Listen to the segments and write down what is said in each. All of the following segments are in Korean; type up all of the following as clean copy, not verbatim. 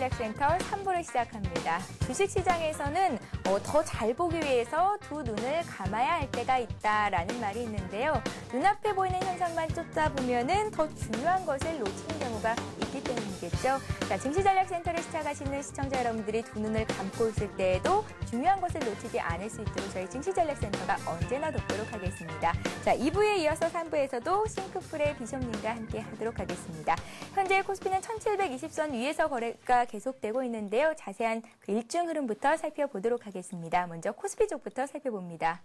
정치전략센터 3부를 시작합니다. 주식시장에서는 더 잘 보기 위해서 두 눈을 감아야 할 때가 있다라는 말이 있는데요. 눈앞에 보이는 현상만 쫓다 보면은 더 중요한 것을 놓치는 경우가 있기 때문이겠죠. 자, 증시전략센터를 시작하시는 시청자 여러분들이 두 눈을 감고 있을 때에도 중요한 것을 놓치지 않을 수 있도록 저희 증시전략센터가 언제나 돕도록 하겠습니다. 자, 2부에 이어서 3부에서도 싱크풀의 비숍님과 함께 하도록 하겠습니다. 현재 코스피는 1720선 위에서 거래가 계속되고 있는데요. 자세한 그 일중 흐름부터 살펴보도록 하겠습니다. 먼저 코스피 쪽부터 살펴봅니다.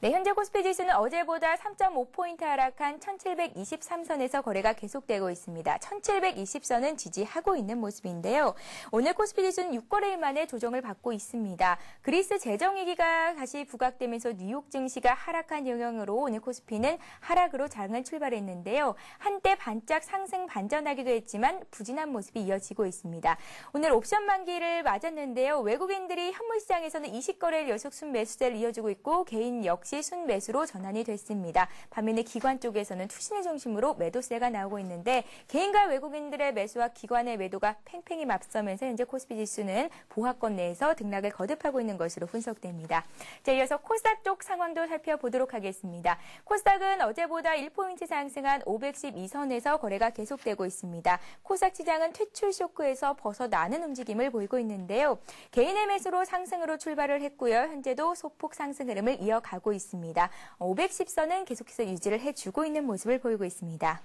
네, 현재 코스피 지수는 어제보다 3.5포인트 하락한 1723선에서 거래가 계속되고 있습니다. 1720선은 지지하고 있는 모습인데요. 오늘 코스피 지수는 6거래일 만에 조정을 받고 있습니다. 그리스 재정위기가 다시 부각되면서 뉴욕 증시가 하락한 영향으로 오늘 코스피는 하락으로 장을 출발했는데요. 한때 반짝 상승 반전하기도 했지만 부진한 모습이 이어지고 있습니다. 오늘 옵션 만기를 맞았는데요. 외국인들이 현물시장에서는 20거래일 연속 순매수세를 이어주고 있고 개인 역시 순매수로 전환이 됐습니다. 반면에 기관 쪽에서는 투신을 중심으로 매도세가 나오고 있는데 개인과 외국인들의 매수와 기관의 매도가 팽팽히 맞서면서 현재 코스피 지수는 보합권 내에서 등락을 거듭하고 있는 것으로 분석됩니다. 자, 이어서 코스닥 쪽 상황도 살펴보도록 하겠습니다. 코스닥은 어제보다 1포인트 상승한 512선에서 거래가 계속되고 있습니다. 코스닥 시장은 퇴출 쇼크에서 벗어나는 움직임을 보이고 있는데요. 개인의 매수로 상승으로 출발을 했고요. 현재도 소폭 상승 흐름을 이어가고 있습니다. 510선은 계속해서 유지를 해주고 있는 모습을 보이고 있습니다.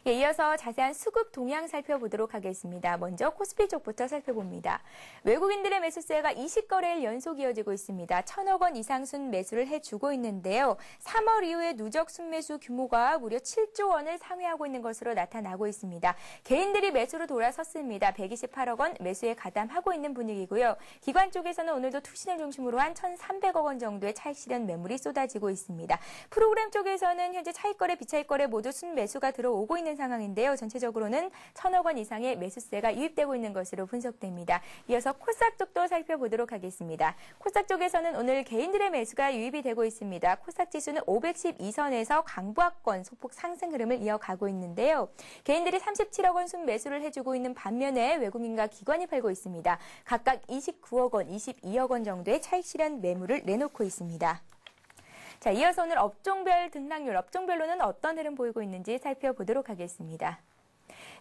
예, 이어서 자세한 수급 동향 살펴보도록 하겠습니다. 먼저 코스피 쪽부터 살펴봅니다. 외국인들의 매수세가 20거래일 연속 이어지고 있습니다. 1,000억 원 이상 순매수를 해주고 있는데요. 3월 이후에 누적 순매수 규모가 무려 7조 원을 상회하고 있는 것으로 나타나고 있습니다. 개인들이 매수로 돌아섰습니다. 128억 원 매수에 가담하고 있는 분위기고요. 기관 쪽에서는 오늘도 투신을 중심으로 한 1,300억 원 정도의 차익 실현 매물이 쏟아지고 있습니다. 프로그램 쪽에서는 현재 차익거래, 비차익거래 모두 순매수가 들어오고 있는 상황인데요. 전체적으로는 1,000억 원 이상의 매수세가 유입되고 있는 것으로 분석됩니다. 이어서 코스닥 쪽도 살펴보도록 하겠습니다. 코스닥 쪽에서는 오늘 개인들의 매수가 유입이 되고 있습니다. 코스닥 지수는 512선에서 강보합권 소폭 상승 흐름을 이어가고 있는데요. 개인들이 37억 원 순매수를 해주고 있는 반면에 외국인과 기관이 팔고 있습니다. 각각 29억 원, 22억 원 정도의 차익 실현 매물을 내놓고 있습니다. 자, 이어서 오늘 업종별 등락률, 업종별로는 어떤 흐름 보이고 있는지 살펴보도록 하겠습니다.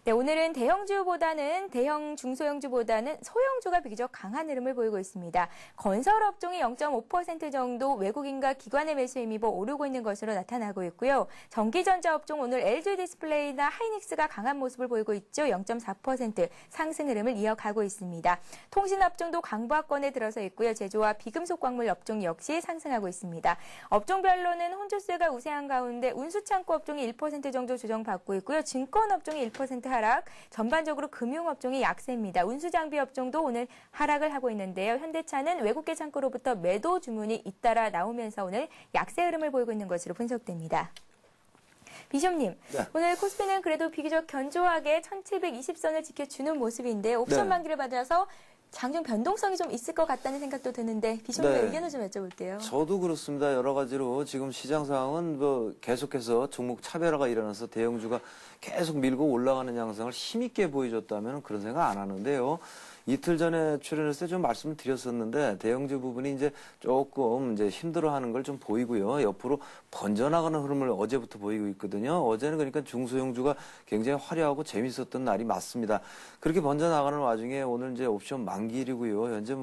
네, 오늘은 대형주보다는 중소형주보다는 소형주가 비교적 강한 흐름을 보이고 있습니다. 건설 업종이 0.5% 정도 외국인과 기관의 매수에 힘입어 오르고 있는 것으로 나타나고 있고요. 전기전자 업종 오늘 LG 디스플레이나 하이닉스가 강한 모습을 보이고 있죠. 0.4% 상승 흐름을 이어가고 있습니다. 통신 업종도 강보합권에 들어서 있고요. 제조와 비금속 광물 업종 역시 상승하고 있습니다. 업종별로는 혼조세가 우세한 가운데 운수창고 업종이 1% 정도 조정받고 있고요. 증권 업종이 1% 하락, 전반적으로 금융업종이 약세입니다. 운수장비 업종도 오늘 하락을 하고 있는데요. 현대차는 외국계 창고로부터 매도 주문이 잇따라 나오면서 오늘 약세 흐름을 보이고 있는 것으로 분석됩니다. 비숍님, 네. 오늘 코스피는 그래도 비교적 견조하게 1720선을 지켜주는 모습인데 옵션 만기를 받아서 장중 변동성이 좀 있을 것 같다는 생각도 드는데 비숍님의 의견을 좀 여쭤볼게요. 저도 그렇습니다. 여러 가지로 지금 시장 상황은 계속해서 종목 차별화가 일어나서 대형주가 계속 밀고 올라가는 양상을 힘있게 보여줬다면 그런 생각 안 하는데요. 이틀 전에 출연했을 때 좀 말씀을 드렸었는데 대형주 부분이 이제 조금 이제 힘들어하는 걸 좀 보이고요. 옆으로 번져나가는 흐름을 어제부터 보이고 있거든요. 어제는 그러니까 중소형주가 굉장히 화려하고 재밌었던 날이 맞습니다. 그렇게 번져나가는 와중에 오늘 이제 옵션 만기일이고요. 현재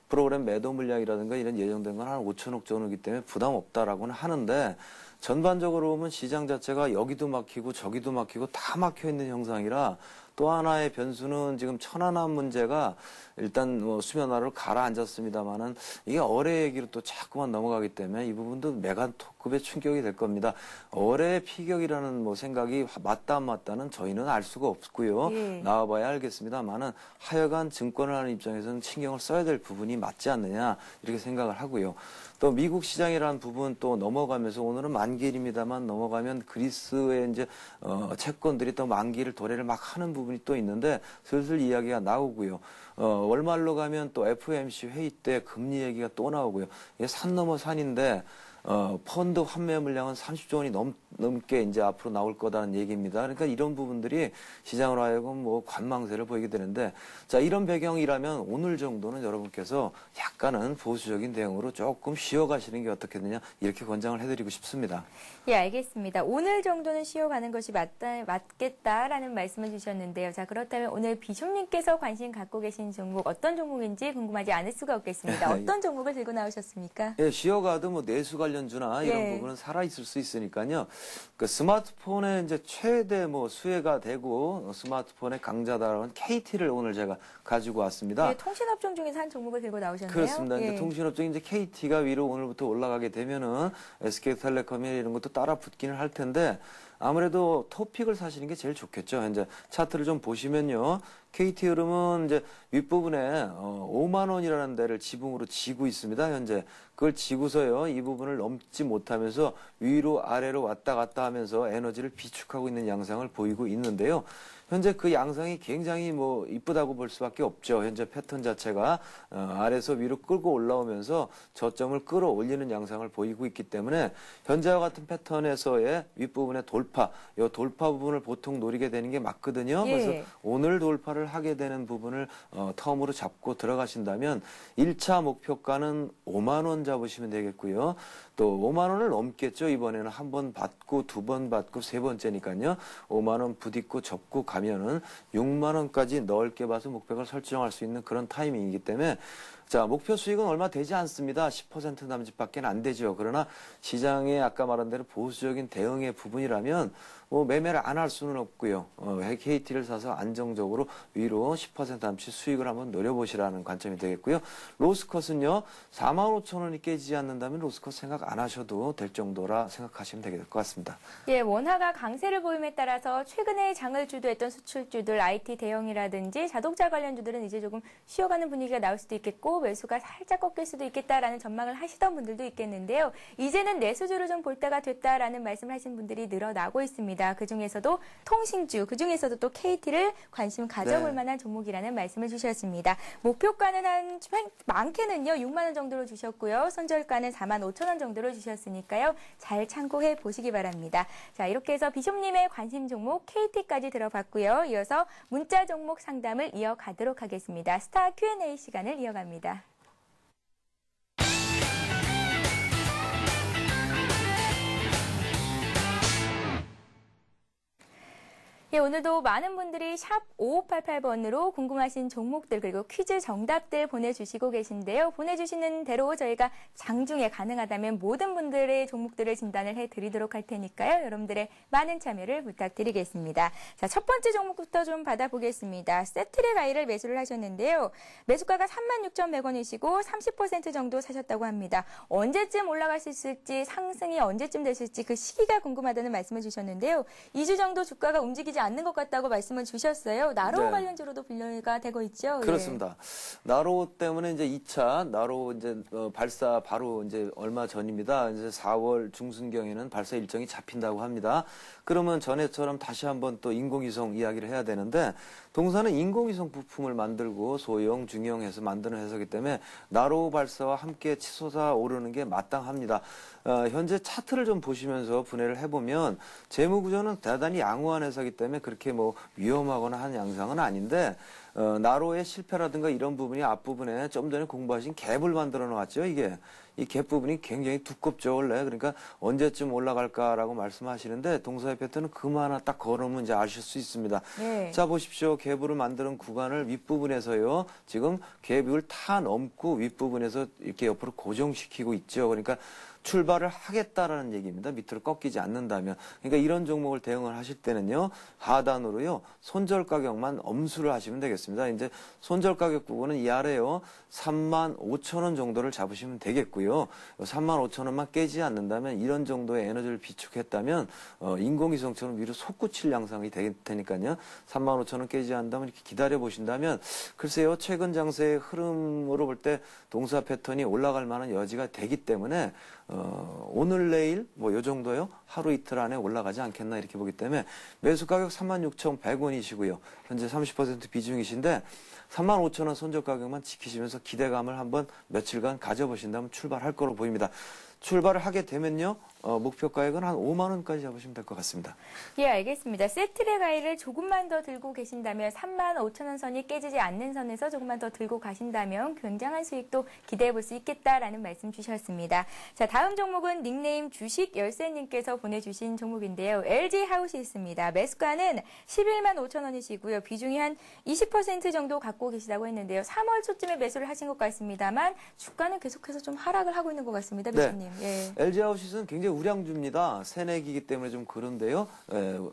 프로그램 매도 물량이라든가 이런 예정된 건 한 5천억 정도이기 때문에 부담 없다라고는 하는데 전반적으로 보면 시장 자체가 여기도 막히고 저기도 막히고 다 막혀 있는 형상이라 또 하나의 변수는 지금 천안함 문제가 일단 수면화를 가라앉았습니다만은 이게 어뢰 얘기로 또 자꾸만 넘어가기 때문에 이 부분도 메가톤급의 충격이 될 겁니다. 어뢰 피격이라는 생각이 맞다 안 맞다는 저희는 알 수가 없고요. 나와봐야 알겠습니다만은 하여간 증권을 하는 입장에서는 신경을 써야 될 부분이 맞지 않느냐 이렇게 생각을 하고요. 또 미국 시장이라는 부분 또 넘어가면서 오늘은 만기일입니다만 넘어가면 그리스의 이제 채권들이 또 만기일 도래를 막 하는 부분이 또 있는데 슬슬 이야기가 나오고요. 월말로 가면 또 FOMC 회의 때 금리 얘기가 또 나오고요. 이게 산 넘어 산인데 펀드 환매 물량은 30조 원이 넘게 이제 앞으로 나올 거다는 얘기입니다. 그러니까 이런 부분들이 시장으로 하여금 뭐 관망세를 보이게 되는데, 자, 이런 배경이라면 오늘 정도는 여러분께서 약간은 보수적인 대응으로 조금 쉬어가시는 게 어떻겠느냐, 이렇게 권장을 해드리고 싶습니다. 예, 알겠습니다. 오늘 정도는 쉬어가는 것이 맞겠다라는 말씀을 주셨는데요. 자, 그렇다면 오늘 비숍님께서 관심 갖고 계신 종목 어떤 종목인지 궁금하지 않을 수가 없겠습니다. 어떤 종목을 들고 나오셨습니까? 예, 쉬어가도 뭐 내수 관련주나 이런 예. 부분은 살아있을 수 있으니까요. 그 스마트폰의 이제 최대 뭐 수혜가 되고 스마트폰의 강자다라는 KT를 오늘 제가 가지고 왔습니다. 예, 통신업종 중에서 한 종목을 들고 나오셨네요. 그렇습니다. 예. 이제 통신업종이 이제 KT가 위로 오늘부터 올라가게 되면은 SK텔레콤이나 이런 것도 따라 붙기는 할 텐데, 아무래도 토픽을 사시는 게 제일 좋겠죠. 이제 차트를 좀 보시면요. KT 흐름은 이제 윗부분에 5만 원이라는 데를 지붕으로 지고 있습니다. 현재 그걸 지고서요. 이 부분을 넘지 못하면서 위로 아래로 왔다 갔다 하면서 에너지를 비축하고 있는 양상을 보이고 있는데요. 현재 그 양상이 굉장히 뭐 이쁘다고 볼 수밖에 없죠. 현재 패턴 자체가 아래에서 위로 끌고 올라오면서 저점을 끌어올리는 양상을 보이고 있기 때문에 현재와 같은 패턴에서의 윗부분의 돌파, 이 돌파 부분을 보통 노리게 되는 게 맞거든요. 예. 그래서 오늘 돌파를 하게 되는 부분을 텀으로 잡고 들어가신다면 1차 목표가는 5만 원 잡으시면 되겠고요. 또 5만 원을 넘겠죠. 이번에는 한 번 받고 두 번 받고 세 번째니까요. 5만 원 부딪고 접고 가면은 6만 원까지 넓게 봐서 목표를 설정할 수 있는 그런 타이밍이기 때문에, 자, 목표 수익은 얼마 되지 않습니다. 10% 남짓밖에 안 되죠. 그러나 시장에 아까 말한 대로 보수적인 대응의 부분이라면 뭐 매매를 안 할 수는 없고요. KT를 사서 안정적으로 위로 10% 남짓 수익을 한번 노려보시라는 관점이 되겠고요. 로스컷은요, 4만 5천 원이 깨지지 않는다면 로스컷 생각 안 하셔도 될 정도라 생각하시면 될 것 같습니다. 예, 원화가 강세를 보임에 따라서 최근에 장을 주도했던 수출주들, IT 대형이라든지 자동차 관련주들은 이제 조금 쉬어가는 분위기가 나올 수도 있겠고 매수가 살짝 꺾일 수도 있겠다라는 전망을 하시던 분들도 있겠는데요. 이제는 내수주를 좀 볼 때가 됐다라는 말씀을 하신 분들이 늘어나고 있습니다. 그중에서도 통신주, 그중에서도 또 KT를 관심 가져볼 만한 종목이라는 말씀을 주셨습니다. 목표가는 한 많게는요 6만 원 정도로 주셨고요. 손절가는 4만 5천 원 정도로 주셨으니까요. 잘 참고해 보시기 바랍니다. 자, 이렇게 해서 비숍님의 관심 종목 KT까지 들어봤고요. 이어서 문자 종목 상담을 이어가도록 하겠습니다. 스타 Q&A 시간을 이어갑니다. 예, 오늘도 많은 분들이 샵 5588번으로 궁금하신 종목들 그리고 퀴즈 정답들 보내주시고 계신데요. 보내주시는 대로 저희가 장중에 가능하다면 모든 분들의 종목들을 진단을 해드리도록 할 테니까요. 여러분들의 많은 참여를 부탁드리겠습니다. 자, 첫 번째 종목부터 좀 받아보겠습니다. 세트랙 아이를 매수를 하셨는데요. 매수가가 36,100원이시고 30% 정도 사셨다고 합니다. 언제쯤 올라갈 수 있을지, 상승이 언제쯤 됐을지 그 시기가 궁금하다는 말씀을 주셨는데요. 2주 정도 주가가 움직이지 않는 것 같다고 말씀을 주셨어요. 나로우 네. 관련주로도 분류가 되고 있죠. 그렇습니다. 나로우 때문에 이제 2차 나로우 이제 발사 바로 이제 얼마 전입니다. 이제 4월 중순경에는 발사 일정이 잡힌다고 합니다. 그러면 전에처럼 다시 한번 또 인공위성 이야기를 해야 되는데, 동사는 인공위성 부품을 만들고 소형, 중형해서 만드는 회사이기 때문에 나로우 발사와 함께 치솟아 오르는 게 마땅합니다. 현재 차트를 좀 보시면서 분해를 해보면 재무구조는 대단히 양호한 회사이기 때문에 그렇게 뭐 위험하거나 한 양상은 아닌데, 나로의 실패라든가 이런 부분이 앞부분에 좀 전에 공부하신 갭을 만들어 놓았죠. 이게 이 갭 부분이 굉장히 두껍죠 원래. 그러니까 언제쯤 올라갈까라고 말씀하시는데 동사의 패턴은 금 하나 딱 걸으면 이제 아실 수 있습니다. 네. 자, 보십시오. 갭을 만드는 구간을 윗부분에서요, 지금 갭을 타 넘고 윗부분에서 이렇게 옆으로 고정시키고 있죠. 그러니까 출발을 하겠다라는 얘기입니다. 밑으로 꺾이지 않는다면. 그러니까 이런 종목을 대응을 하실 때는요, 하단으로요, 손절 가격만 엄수를 하시면 되겠습니다. 이제 손절 가격 부분은 이 아래요, 35,000원 정도를 잡으시면 되겠고요. 35,000원만 깨지 않는다면, 이런 정도의 에너지를 비축했다면 인공위성처럼 위로 솟구칠 양상이 될 테니까요. 35,000원 깨지 않는다면 이렇게 기다려 보신다면, 글쎄요, 최근 장세의 흐름으로 볼 때 동사 패턴이 올라갈 만한 여지가 되기 때문에 오늘 내일 뭐 요 정도요, 하루 이틀 안에 올라가지 않겠나 이렇게 보기 때문에 매수 가격 36,100원이시고요. 현재 30% 비중이신데 35,000원 손절 가격만 지키시면서 기대감을 한번 며칠간 가져보신다면 출발할 거로 보입니다. 출발을 하게 되면요, 목표가액은 한 5만 원까지 잡으시면 될 것 같습니다. 예, 알겠습니다. 세트의 가위를 조금만 더 들고 계신다면 3만 5천 원 선이 깨지지 않는 선에서 조금만 더 들고 가신다면 굉장한 수익도 기대해 볼 수 있겠다라는 말씀 주셨습니다. 자, 다음 종목은 닉네임 주식 열쇠님께서 보내주신 종목인데요. LG 하우시스입니다. 매수가는 11만 5천 원이시고요. 비중이 한 20% 정도 갖고 계시다고 했는데요. 3월 초쯤에 매수를 하신 것 같습니다만 주가는 계속해서 좀 하락을 하고 있는 것 같습니다. 비서님. 네. 예. LG 하우시스는 굉장히 우량주입니다. 새내기이기 때문에 좀 그런데요.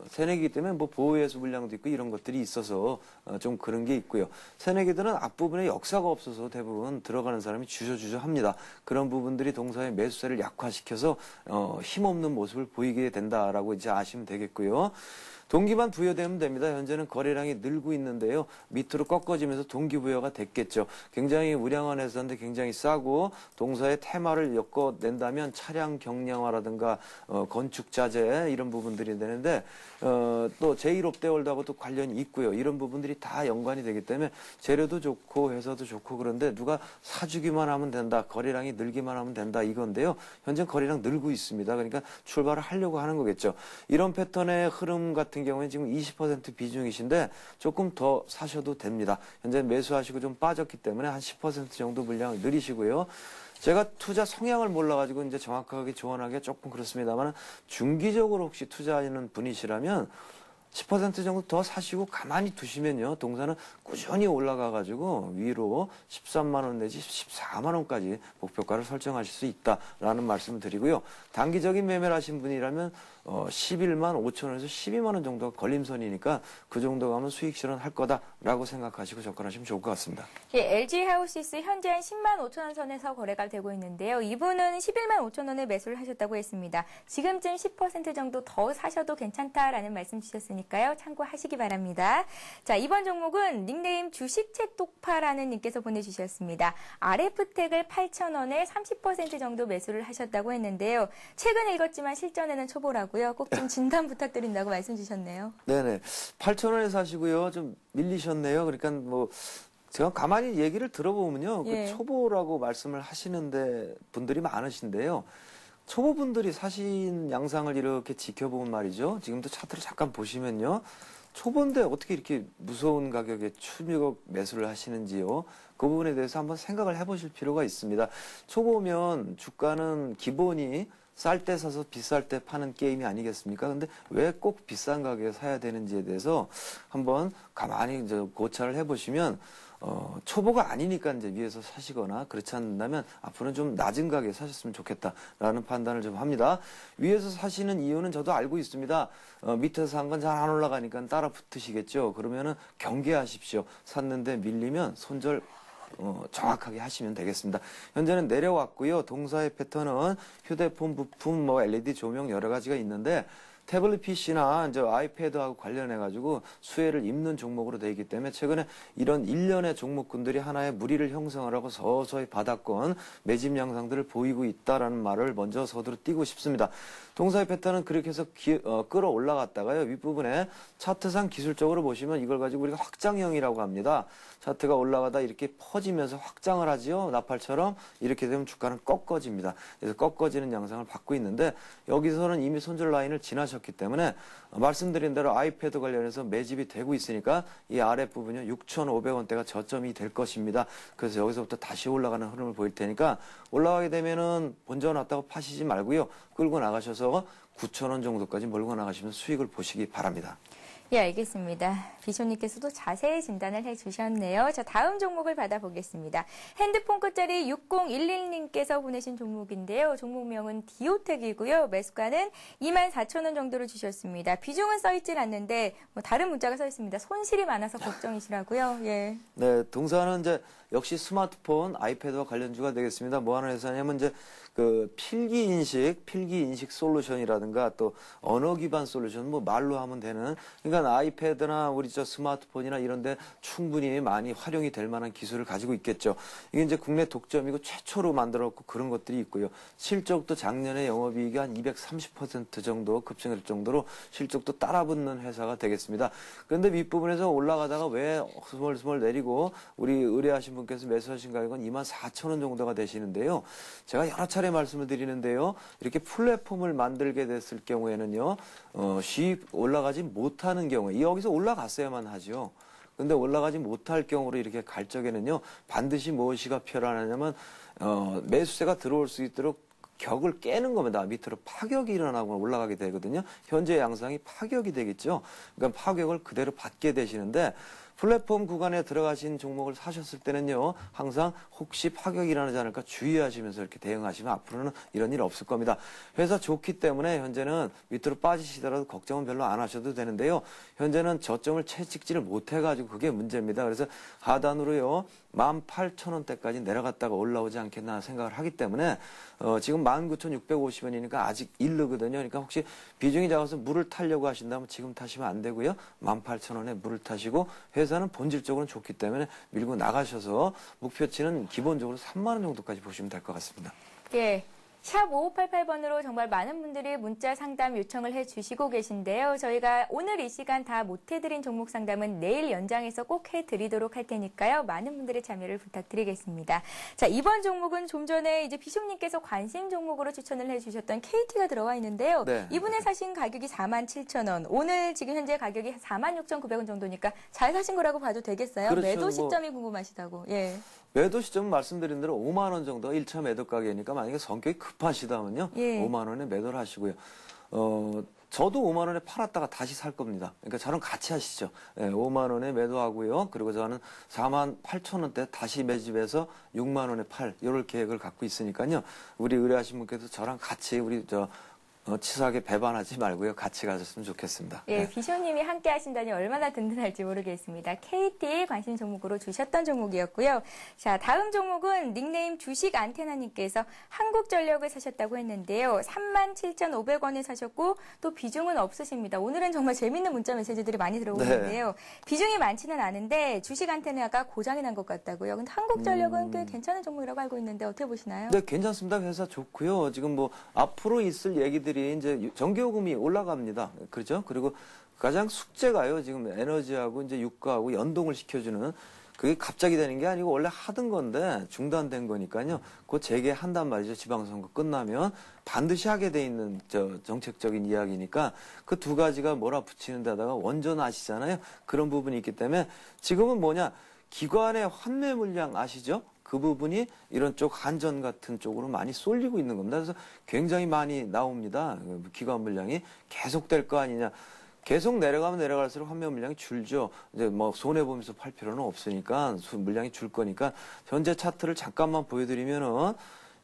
새내기이기 때문에 뭐 보호예수 물량도 있고 이런 것들이 있어서 좀 그런 게 있고요. 새내기들은 앞부분에 역사가 없어서 대부분 들어가는 사람이 주저주저 합니다. 그런 부분들이 동사의 매수세를 약화시켜서 힘없는 모습을 보이게 된다라고 이제 아시면 되겠고요. 동기만 부여되면 됩니다. 현재는 거래량이 늘고 있는데요. 밑으로 꺾어지면서 동기부여가 됐겠죠. 굉장히 우량한 회사인데 굉장히 싸고 동사의 테마를 엮어낸다면 차량 경량화라든가 건축 자재 이런 부분들이 되는데 또 제1옵대월드하고 또 관련이 있고요. 이런 부분들이 다 연관이 되기 때문에 재료도 좋고 회사도 좋고 그런데 누가 사주기만 하면 된다. 거래량이 늘기만 하면 된다 이건데요. 현재 거래량 늘고 있습니다. 그러니까 출발을 하려고 하는 거겠죠. 이런 패턴의 흐름 같은 경우에 지금 20% 비중이신데 조금 더 사셔도 됩니다. 현재 매수하시고 좀 빠졌기 때문에 한 10% 정도 물량을 늘리시고요. 제가 투자 성향을 몰라가지고 이제 정확하게 조언하기가 조금 그렇습니다만 중기적으로 혹시 투자하는 분이시라면 10% 정도 더 사시고 가만히 두시면요. 동사는 꾸준히 올라가가지고 위로 13만 원 내지 14만 원까지 목표가를 설정하실 수 있다라는 말씀을 드리고요. 단기적인 매매를 하신 분이라면 11만 5천 원에서 12만 원 정도가 걸림선이니까 그 정도 가면 수익 실현할 거다라고 생각하시고 접근하시면 좋을 것 같습니다. 예, LG 하우시스 현재 한 10만 5천 원 선에서 거래가 되고 있는데요. 이분은 11만 5천 원에 매수를 하셨다고 했습니다. 지금쯤 10% 정도 더 사셔도 괜찮다라는 말씀 주셨으니까요. 참고하시기 바랍니다. 자, 이번 종목은 닉네임 주식책 독파라는 님께서 보내주셨습니다. RF텍을 8천 원에 30% 정도 매수를 하셨다고 했는데요. 책은 읽었지만 실전에는 초보라고요. 꼭 좀 진단 부탁드린다고 말씀 주셨네요. 네네. 8,000원에 사시고요. 좀 밀리셨네요. 그러니까 뭐, 제가 가만히 얘기를 들어보면요. 예. 그 초보라고 말씀을 하시는데 분들이 많으신데요. 초보분들이 사신 양상을 이렇게 지켜보면 말이죠. 지금도 차트를 잠깐 보시면요. 초보인데 어떻게 이렇게 무서운 가격에 추미국 매수를 하시는지요. 그 부분에 대해서 한번 생각을 해보실 필요가 있습니다. 초보면 주가는 기본이 쌀 때 사서 비쌀 때 파는 게임이 아니겠습니까? 근데 왜 꼭 비싼 가격에 사야 되는지에 대해서 한번 가만히 이제 고찰을 해보시면 초보가 아니니까 이제 위에서 사시거나 그렇지 않는다면 앞으로는 좀 낮은 가격에 사셨으면 좋겠다라는 판단을 좀 합니다. 위에서 사시는 이유는 저도 알고 있습니다. 밑에서 산 건 잘 안 올라가니까 따라 붙으시겠죠. 그러면은 경계하십시오. 샀는데 밀리면 손절 정확하게 하시면 되겠습니다. 현재는 내려왔고요. 동사의 패턴은 휴대폰 부품, LED 조명 여러 가지가 있는데 태블릿 PC나 이제 아이패드하고 관련해가지고 수혜를 입는 종목으로 되어 있기 때문에 최근에 이런 일련의 종목군들이 하나의 무리를 형성하라고 서서히 바닥권 매집 양상들을 보이고 있다라는 말을 먼저 서두로 띄고 싶습니다. 동사의 패턴은 그렇게 해서 끌어올라갔다가요. 윗부분에 차트상 기술적으로 보시면 이걸 가지고 우리가 확장형이라고 합니다. 차트가 올라가다 이렇게 퍼지면서 확장을 하지요. 나팔처럼 이렇게 되면 주가는 꺾어집니다. 그래서 꺾어지는 양상을 받고 있는데 여기서는 이미 손절 라인을 지나셨기 때문에 말씀드린 대로 아이패드 관련해서 매집이 되고 있으니까 이 아랫부분이 6,500원대가 저점이 될 것입니다. 그래서 여기서부터 다시 올라가는 흐름을 보일 테니까 올라가게 되면은 본전 왔다고 파시지 말고요. 끌고 나가셔서 9,000원 정도까지 몰고 나가시면 수익을 보시기 바랍니다. 예, 알겠습니다. 비쇼님께서도 자세히 진단을 해주셨네요. 자, 다음 종목을 받아보겠습니다. 핸드폰 끝자리 6011님께서 보내신 종목인데요. 종목명은 디오텍이고요. 매수가는 24,000원 정도로 주셨습니다. 비중은 써있질 않는데 뭐 다른 문자가 써있습니다. 손실이 많아서 걱정이시라고요. 예. 네, 동사는 이제 역시 스마트폰, 아이패드와 관련주가 되겠습니다. 뭐 하는 회사냐면 이제 그 필기 인식 솔루션이라든가 또 언어 기반 솔루션, 뭐 말로 하면 되는, 그러니까 아이패드나 우리 저 스마트폰이나 이런데 충분히 많이 활용이 될 만한 기술을 가지고 있겠죠. 이게 이제 국내 독점이고 최초로 만들었고 그런 것들이 있고요. 실적도 작년에 영업이익이 한 230% 정도 급증할 정도로 실적도 따라붙는 회사가 되겠습니다. 그런데 윗부분에서 올라가다가 왜 스멀스멀 내리고 우리 의뢰하신 분께서 매수하신 가격은 24,000원 정도가 되시는데요. 제가 여러 차례 말씀을 드리는데요. 이렇게 플랫폼을 만들게 됐을 경우에는요. 쉽게 올라가지 못하는 경우에 여기서 올라갔어야만 하죠. 근데 올라가지 못할 경우로 이렇게 갈 적에는요. 반드시 무엇이가 필요하냐면 매수세가 들어올 수 있도록 격을 깨는 겁니다. 밑으로 파격이 일어나고 올라가게 되거든요. 현재 양상이 파격이 되겠죠. 그러니까 파격을 그대로 받게 되시는데 플랫폼 구간에 들어가신 종목을 사셨을 때는요. 항상 혹시 파격이 일어나지 않을까 주의하시면서 이렇게 대응하시면 앞으로는 이런 일 없을 겁니다. 회사 좋기 때문에 현재는 밑으로 빠지시더라도 걱정은 별로 안 하셔도 되는데요. 현재는 저점을 채 찍지를 못해가지고 그게 문제입니다. 그래서 하단으로요. 18,000원대까지 내려갔다가 올라오지 않겠나 생각을 하기 때문에 지금 19,650원이니까 아직 이르거든요. 그러니까 혹시 비중이 작아서 물을 타려고 하신다면 지금 타시면 안 되고요. 18,000원에 물을 타시고 회사는 본질적으로는 좋기 때문에 밀고 나가셔서 목표치는 기본적으로 3만 원 정도까지 보시면 될 것 같습니다. 예. 샵 5588번으로 정말 많은 분들이 문자 상담 요청을 해주시고 계신데요. 저희가 오늘 이 시간 다 못해드린 종목 상담은 내일 연장해서 꼭 해드리도록 할 테니까요. 많은 분들의 참여를 부탁드리겠습니다. 자, 이번 종목은 좀 전에 이제 비숍님께서 관심 종목으로 추천을 해주셨던 KT가 들어와 있는데요. 네. 이분의 사신 가격이 47,000원. 오늘 지금 현재 가격이 46,900원 정도니까 잘 사신 거라고 봐도 되겠어요? 그렇죠. 매도 시점이 궁금하시다고. 예. 매도 시점은 말씀드린 대로 5만 원 정도 1차 매도 가격이니까 만약에 성격이 급하시다면요. 예. 5만 원에 매도를 하시고요. 저도 5만 원에 팔았다가 다시 살 겁니다. 그러니까 저랑 같이 하시죠. 예, 5만 원에 매도하고요. 그리고 저는 4만 8천 원대 다시 매집해서 6만 원에 팔 이럴 계획을 갖고 있으니까요. 우리 의뢰하신 분께서 저랑 같이 우리 치사하게 배반하지 말고요. 같이 가셨으면 좋겠습니다. 예, 네. 비숍님이 함께 하신다니 얼마나 든든할지 모르겠습니다. KT 관심 종목으로 주셨던 종목이었고요. 자, 다음 종목은 닉네임 주식 안테나님께서 한국전력을 사셨다고 했는데요. 37,500원에 사셨고 또 비중은 없으십니다. 오늘은 정말 재밌는 문자 메시지들이 많이 들어오고 있는데요. 비중이 많지는 않은데 주식 안테나가 고장이 난 것 같다고요. 근데 한국전력은 꽤 괜찮은 종목이라고 알고 있는데 어떻게 보시나요? 네, 괜찮습니다. 회사 좋고요. 지금 뭐 앞으로 있을 얘기들이 이제 전기요금이 올라갑니다. 그렇죠? 그리고 가장 숙제가요. 지금 에너지하고 이제 유가하고 연동을 시켜주는 그게 갑자기 되는 게 아니고 원래 하던 건데 중단된 거니까요. 곧 재개한단 말이죠. 지방선거 끝나면 반드시 하게 돼 있는 정책적인 이야기니까 그 두 가지가 몰아붙이는 데다가 원전 아시잖아요. 그런 부분이 있기 때문에 지금은 뭐냐 기관의 환매 물량 아시죠? 그 부분이 이런 쪽 한전 같은 쪽으로 많이 쏠리고 있는 겁니다. 그래서 굉장히 많이 나옵니다. 기관 물량이 계속될 거 아니냐. 계속 내려가면 내려갈수록 환매 물량이 줄죠. 이제 뭐 손해보면서 팔 필요는 없으니까 물량이 줄 거니까 현재 차트를 잠깐만 보여드리면은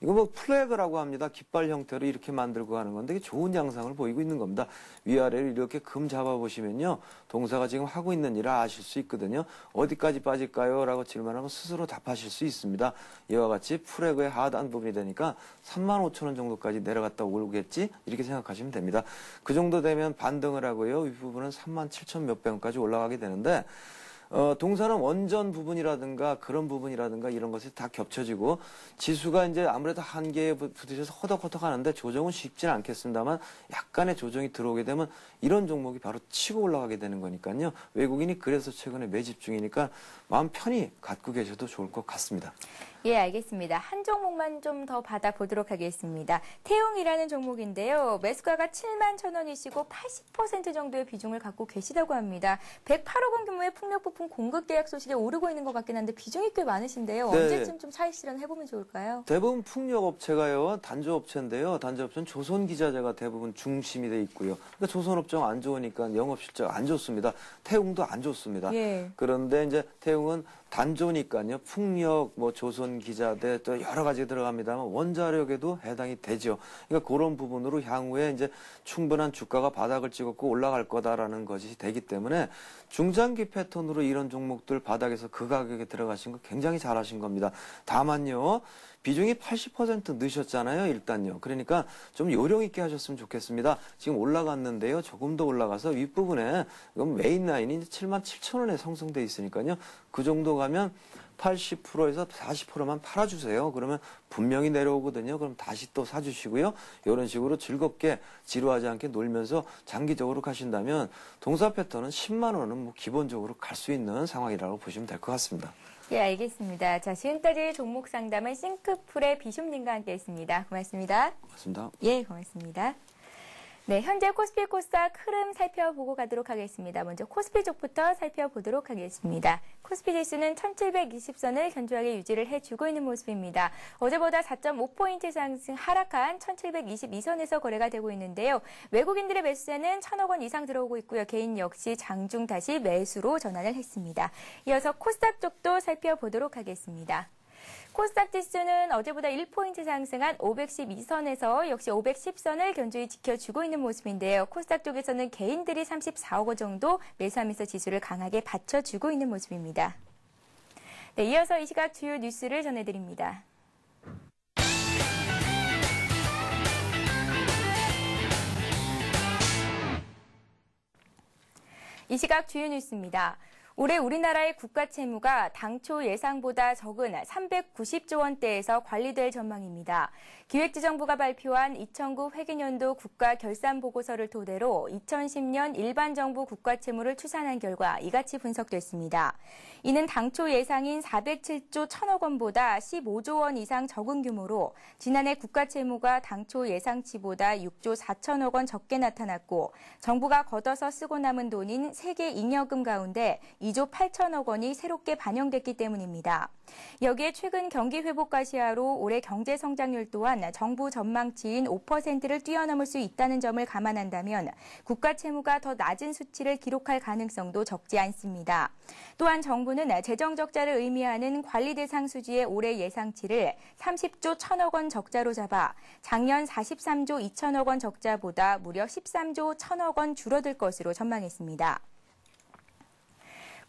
이거 뭐 플래그라고 합니다. 깃발 형태로 이렇게 만들고 가는 건데 좋은 양상을 보이고 있는 겁니다. 위아래로 이렇게 금 잡아보시면요. 동사가 지금 하고 있는 일을 아실 수 있거든요. 어디까지 빠질까요? 라고 질문하면 스스로 답하실 수 있습니다. 이와 같이 플래그의 하단 부분이 되니까 35,000원 정도까지 내려갔다 오겠지? 이렇게 생각하시면 됩니다. 그 정도 되면 반등을 하고요. 이 부분은 37,000 몇백 원까지 올라가게 되는데 동사는 원전 부분이라든가 그런 부분이라든가 이런 것이 다 겹쳐지고 지수가 이제 아무래도 한계에 부딪혀서 허덕허덕 하는데 조정은 쉽지는 않겠습니다만 약간의 조정이 들어오게 되면 이런 종목이 바로 치고 올라가게 되는 거니까요. 외국인이 그래서 최근에 매집 중이니까 마음 편히 갖고 계셔도 좋을 것 같습니다. 예, 알겠습니다. 한 종목만 좀 더 받아보도록 하겠습니다. 태웅이라는 종목인데요. 매수가가 71,000원이시고 80% 정도의 비중을 갖고 계시다고 합니다. 108억 원 규모의 풍력 부품 공급 계약 소식에 오르고 있는 것 같긴 한데 비중이 꽤 많으신데요. 네. 언제쯤 좀 차익 실현해보면 좋을까요? 대부분 풍력업체가요. 단조업체인데요. 단조업체는 조선기자재가 대부분 중심이 돼 있고요. 그러니까 조선업종 안 좋으니까 영업실적 안 좋습니다. 태웅도 안 좋습니다. 예. 그런데 이제 태웅은 단조니까요. 풍력, 뭐 조선기자재 또 여러 가지 들어갑니다만 원자력에도 해당이 되죠. 그러니까 그런 부분으로 향후에 이제 충분한 주가가 바닥을 찍었고 올라갈 거다라는 것이 되기 때문에 중장기 패턴으로 이런 종목들 바닥에서 그 가격에 들어가신 거 굉장히 잘하신 겁니다. 다만요. 비중이 80% 넣으셨잖아요, 일단요. 그러니까 좀 요령 있게 하셨으면 좋겠습니다. 지금 올라갔는데요. 조금 더 올라가서 윗부분에 이건 메인 라인이 77,000원에 형성돼 있으니까요. 그 정도 가면 80%에서 40%만 팔아주세요. 그러면 분명히 내려오거든요. 그럼 다시 또 사주시고요. 이런 식으로 즐겁게 지루하지 않게 놀면서 장기적으로 가신다면 동사 패턴은 10만 원은 뭐 기본적으로 갈 수 있는 상황이라고 보시면 될 것 같습니다. 예, 알겠습니다. 자, 지금까지 종목 상담은 싱크풀의 비숍님과 함께했습니다. 고맙습니다. 고맙습니다. 예, 고맙습니다. 네, 현재 코스피 코스닥 흐름 살펴보고 가도록 하겠습니다. 먼저 코스피 쪽부터 살펴보도록 하겠습니다. 코스피 지수는 1720선을 견조하게 유지를 해주고 있는 모습입니다. 어제보다 4.5포인트 상승 하락한 1722선에서 거래가 되고 있는데요. 외국인들의 매수세는 1,000억 원 이상 들어오고 있고요. 개인 역시 장중 다시 매수로 전환을 했습니다. 이어서 코스닥 쪽도 살펴보도록 하겠습니다. 코스닥 지수는 어제보다 1포인트 상승한 512선에서 역시 510선을 견조히 지켜주고 있는 모습인데요. 코스닥 쪽에서는 개인들이 34억 원 정도 매수하면서 지수를 강하게 받쳐주고 있는 모습입니다. 네, 이어서 이 시각 주요 뉴스를 전해드립니다. 이 시각 주요 뉴스입니다. 올해 우리나라의 국가 채무가 당초 예상보다 적은 390조 원대에서 관리될 전망입니다. 기획재정부가 발표한 2009 회계년도 국가 결산 보고서를 토대로 2010년 일반 정부 국가 채무를 추산한 결과 이같이 분석됐습니다. 이는 당초 예상인 407조 1천억 원보다 15조 원 이상 적은 규모로 지난해 국가 채무가 당초 예상치보다 6조 4천억 원 적게 나타났고 정부가 걷어서 쓰고 남은 돈인 세계 잉여금 가운데 2조 8천억 원이 새롭게 반영됐기 때문입니다. 여기에 최근 경기 회복과 시야로 올해 경제 성장률 또한 정부 전망치인 5%를 뛰어넘을 수 있다는 점을 감안한다면 국가 채무가 더 낮은 수치를 기록할 가능성도 적지 않습니다. 또한 정부는 재정 적자를 의미하는 관리 대상 수지의 올해 예상치를 30조 1천억 원 적자로 잡아 작년 43조 2천억 원 적자보다 무려 13조 1천억 원 줄어들 것으로 전망했습니다.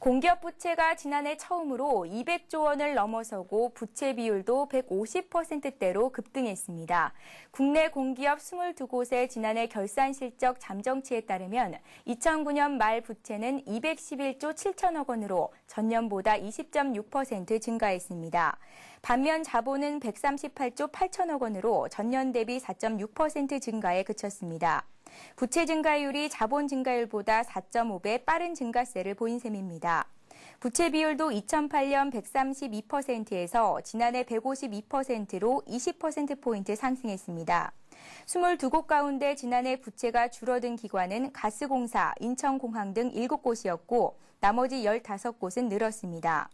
공기업 부채가 지난해 처음으로 200조 원을 넘어서고 부채 비율도 150%대로 급등했습니다. 국내 공기업 22곳의 지난해 결산 실적 잠정치에 따르면 2009년 말 부채는 211조 7천억 원으로 전년보다 20.6% 증가했습니다. 반면 자본은 138조 8천억 원으로 전년 대비 4.6% 증가에 그쳤습니다. 부채 증가율이 자본 증가율보다 4.5배 빠른 증가세를 보인 셈입니다. 부채 비율도 2008년 132%에서 지난해 152%로 20%포인트 상승했습니다. 22곳 가운데 지난해 부채가 줄어든 기관은 가스공사, 인천공항 등 7곳이었고 나머지 15곳은 늘었습니다.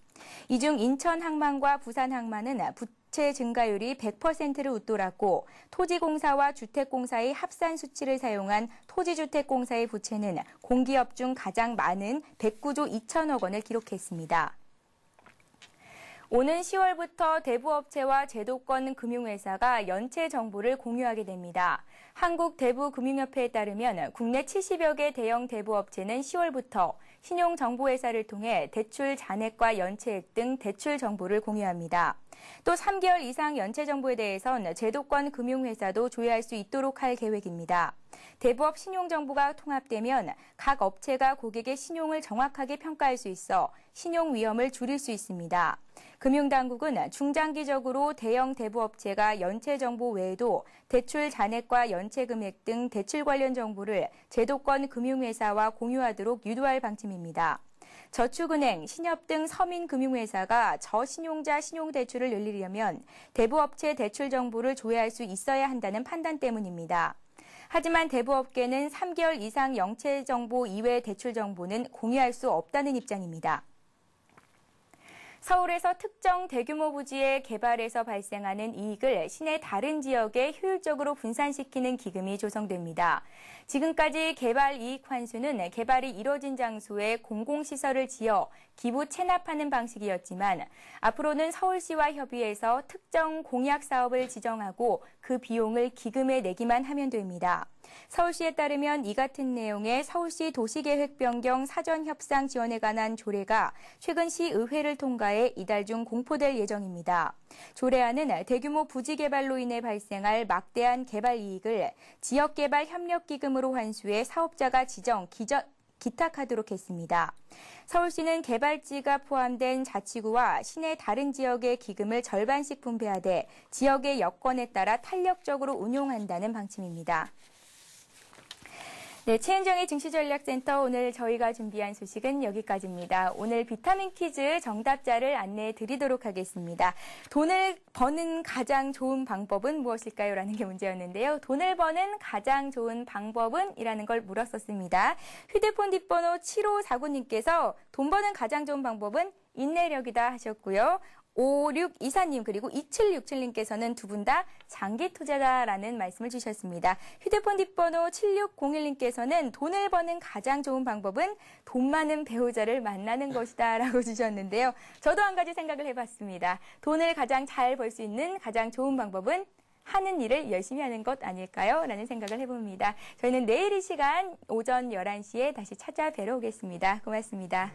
이 중 인천항만과 부산항만은 부채 증가율이 100%를 웃돌았고 토지공사와 주택공사의 합산 수치를 사용한 토지주택공사의 부채는 공기업 중 가장 많은 109조 2천억 원을 기록했습니다. 오는 10월부터 대부업체와 제도권 금융회사가 연체 정보를 공유하게 됩니다. 한국대부금융협회에 따르면 국내 70여 개 대형 대부업체는 10월부터 신용정보회사를 통해 대출 잔액과 연체액 등 대출 정보를 공유합니다. 또 3개월 이상 연체 정보에 대해선 제도권 금융회사도 조회할 수 있도록 할 계획입니다. 대부업 신용정보가 통합되면 각 업체가 고객의 신용을 정확하게 평가할 수 있어 신용 위험을 줄일 수 있습니다. 금융당국은 중장기적으로 대형 대부업체가 연체 정보 외에도 대출 잔액과 연체 금액 등 대출 관련 정보를 제도권 금융회사와 공유하도록 유도할 방침입니다. 저축은행, 신협 등 서민금융회사가 저신용자 신용대출을 늘리려면 대부업체 대출 정보를 조회할 수 있어야 한다는 판단 때문입니다. 하지만 대부업계는 3개월 이상 연체 정보 이외의 대출 정보는 공유할 수 없다는 입장입니다. 서울에서 특정 대규모 부지의 개발에서 발생하는 이익을 시내 다른 지역에 효율적으로 분산시키는 기금이 조성됩니다. 지금까지 개발 이익 환수는 개발이 이뤄진 장소에 공공시설을 지어 기부 체납하는 방식이었지만 앞으로는 서울시와 협의해서 특정 공약 사업을 지정하고 그 비용을 기금에 내기만 하면 됩니다. 서울시에 따르면 이 같은 내용의 서울시 도시계획 변경 사전 협상 지원에 관한 조례가 최근 시의회를 통과해 이달 중 공포될 예정입니다. 조례안은 대규모 부지 개발로 인해 발생할 막대한 개발 이익을 지역개발 협력기금으로 환수해 사업자가 기탁하도록 했습니다. 서울시는 개발지가 포함된 자치구와 시내 다른 지역의 기금을 절반씩 분배하되 지역의 여건에 따라 탄력적으로 운용한다는 방침입니다. 네, 최은정의 증시전략센터 오늘 저희가 준비한 소식은 여기까지입니다. 오늘 비타민 퀴즈 정답자를 안내해 드리도록 하겠습니다. 돈을 버는 가장 좋은 방법은 무엇일까요? 라는 게 문제였는데요. 돈을 버는 가장 좋은 방법은? 이라는 걸 물었었습니다. 휴대폰 뒷번호 7549님께서 돈 버는 가장 좋은 방법은 인내력이다 하셨고요. 5624님 그리고 2767님께서는 두 분 다 장기 투자다라는 말씀을 주셨습니다. 휴대폰 뒷번호 7601님께서는 돈을 버는 가장 좋은 방법은 돈 많은 배우자를 만나는 것이다 라고 주셨는데요. 저도 한 가지 생각을 해봤습니다. 돈을 가장 잘 벌 수 있는 가장 좋은 방법은 하는 일을 열심히 하는 것 아닐까요? 라는 생각을 해봅니다. 저희는 내일 이 시간 오전 11시에 다시 찾아뵈러 오겠습니다. 고맙습니다.